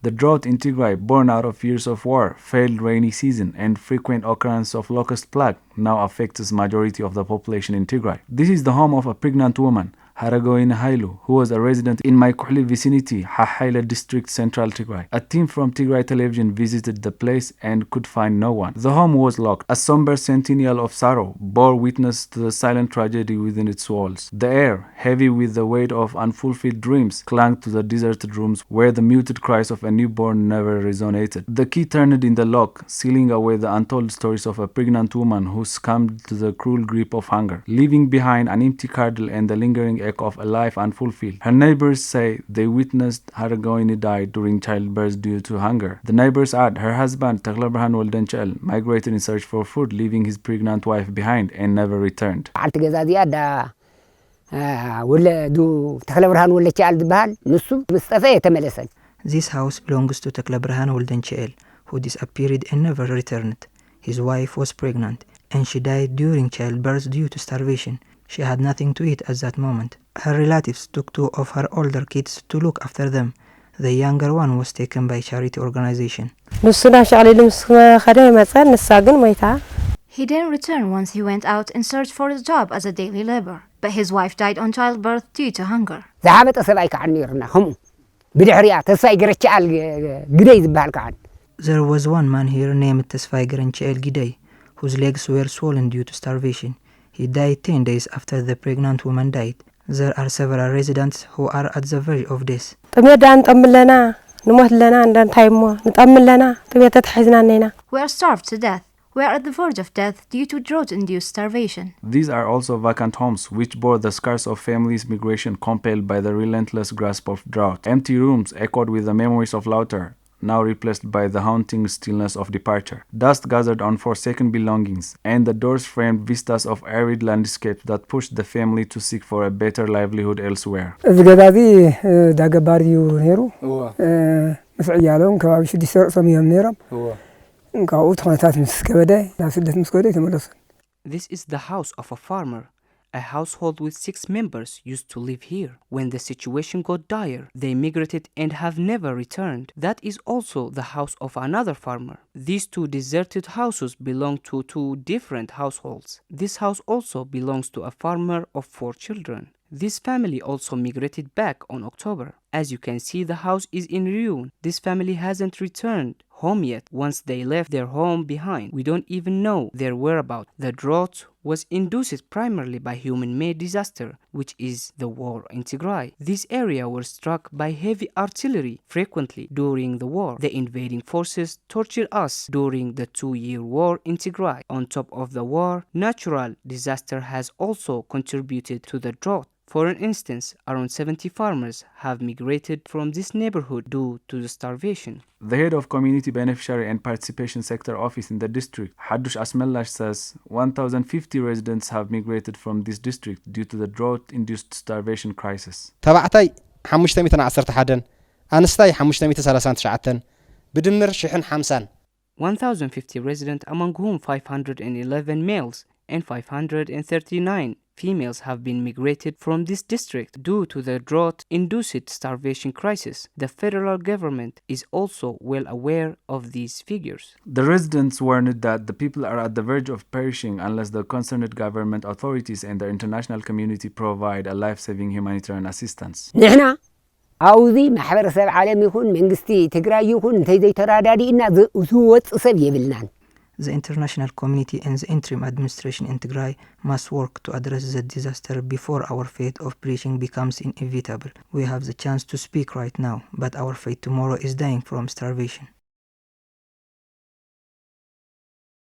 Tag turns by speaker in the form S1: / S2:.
S1: The drought in Tigray, born out of years of war, failed rainy season, and frequent occurrence of locust plague, now affects the majority of the population in Tigray. This is the home of a pregnant woman, Hahayle, who was a resident in my Hahayle vicinity, Hahayle district, central Tigray. A team from Tigray television visited the place and could find no one. The home was locked. A somber sentinel of sorrow bore witness to the silent tragedy within its walls. The air, heavy with the weight of unfulfilled dreams, clung to the deserted rooms where the muted cries of a newborn never resonated. The key turned in the lock, sealing away the untold stories of a pregnant woman who succumbed to the cruel grip of hunger, leaving behind an empty cradle and the lingering echo of a life unfulfilled. Her neighbors say they witnessed Hahayle die during childbirth due to hunger. The neighbors add her husband, Tigrai, migrated in search for food, leaving his pregnant wife behind and never returned.
S2: This house belongs to Tigrai, who disappeared and never returned. His wife was pregnant, and she died during childbirth due to starvation. She had nothing to eat at that moment. Her relatives took 2 of her older kids to look after them. The younger one was taken by charity organization.
S3: He didn't return once he went out in search for a job as a daily laborer, but his wife died on childbirth due to hunger.
S2: There was one man here named Tesfai Garanchel Gidey, whose legs were swollen due to starvation. He died 10 days after the pregnant woman died. There are several residents who are at the verge of death.
S3: We are starved to death. We are at the verge of death due to drought-induced starvation.
S1: These are also vacant homes which bore the scars of families' migration compelled by the relentless grasp of drought. Empty rooms echoed with the memories of laughter, now replaced by the haunting stillness of departure. Dust gathered on forsaken belongings, and the doors framed vistas of arid landscapes that pushed the family to seek for a better livelihood elsewhere.
S4: This is the house of a farmer. A household with 6 members used to live here. When the situation got dire, they migrated and have never returned. That is also the house of another farmer. These 2 deserted houses belong to 2 different households. This house also belongs to a farmer of 4 children. This family also migrated back on October. As you can see, the house is in ruin. This family hasn't returned home yet. Once they left their home behind, we don't even know their whereabouts. The drought was induced primarily by human-made disaster, which is the war in Tigray. This area was struck by heavy artillery frequently during the war. The invading forces tortured us during the 2-year war in Tigray. On top of the war, natural disaster has also contributed to the drought. For instance, around 70 farmers have migrated from this neighborhood due to the starvation.
S1: The head of Community Beneficiary and Participation Sector Office in the district, Hadush Asmelash, says 1,050 residents have migrated from this district due to the drought-induced starvation crisis.
S5: تبعتي 511 أنستي 539 بدمر شحن 50.
S4: 1,050 residents, among whom 511 males and 539 females have been migrated from this district due to the drought-induced starvation crisis. The federal government is also well aware of these figures.
S1: The residents warned that the people are at the verge of perishing unless the concerned government authorities and the international community provide a life-saving humanitarian assistance.
S6: أوذي محبرسب عالم يكون منجستي تجرا يكون تيجي ترادادي إن زوت سبيه بالنان.
S2: The international community and the interim administration in Tigray must work to address the disaster before our fate of perishing becomes inevitable. We have the chance to speak right now, but our fate tomorrow is dying from starvation.